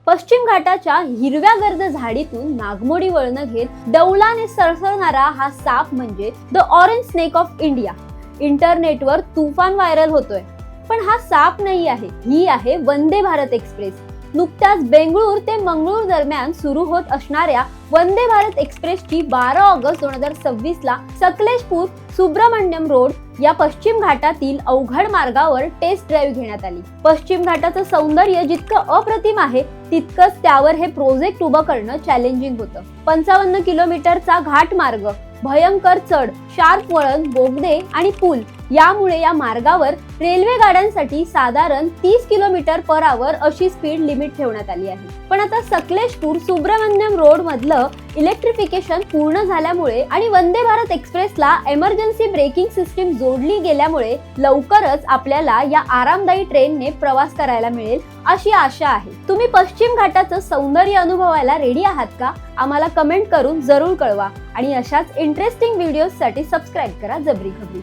पश्चिम घाटाच्या हिरव्या गर्द झाडीतून नागमोडी वळण घेत डौलाने सरसरणारा हा साप म्हणजे the orange snake of India. इंटरनेटवर तुफान व्हायरल होतोय. पण हा साप नाही आहे, ही आहे वंदे भारत एक्सप्रेस. नुकत्याच बेंगळूर ते मंगळूर दरम्यान सुरू होत असणाऱ्या वंदे भारत एक्सप्रेसची 12 ऑगस्ट 2026 ला सकलेशपूर सुब्रमण्यम रोड या पश्चिम घाटातील अवघड मार्गावर टेस्ट ड्राईव्ह घेण्यात आली. पश्चिम घाटाचं सौंदर्य जितकं अप्रतिम आहे तितकंच त्यावर हे प्रोजेक्ट उभं करणं चॅलेंजिंग होतं. 55 किलोमीटरचा घाट मार्ग, भयंकर चढ, शार्प वळण, बोगदे आणि पूल यामुळे या मार्गावर रेल्वे गाड्यांसाठी साधारण 30 km/h अशी स्पीड लिमिट ठेवण्यात आली आहे. पण आता सकलेशपूर सुब्रमण्यम रोड मधलं इलेक्ट्रिफिकेशन पूर्ण झाल्यामुळे आणि वंदे भारत एक्सप्रेसला इमर्जन्सी ब्रेकिंग सिस्टीम जोडली गेल्यामुळे लवकरच आपल्याला या आरामदायी ट्रेनने प्रवास करायला मिळेल अशी आशा आहे. तुम्ही पश्चिम घाटाचं सौंदर्य अनुभवायला रेडी आहात का? आम्हाला कमेंट करून जरूर कळवा आणि अशाच इंटरेस्टिंग व्हिडिओजसाठी सबस्क्राईब करा जबरी खबरी.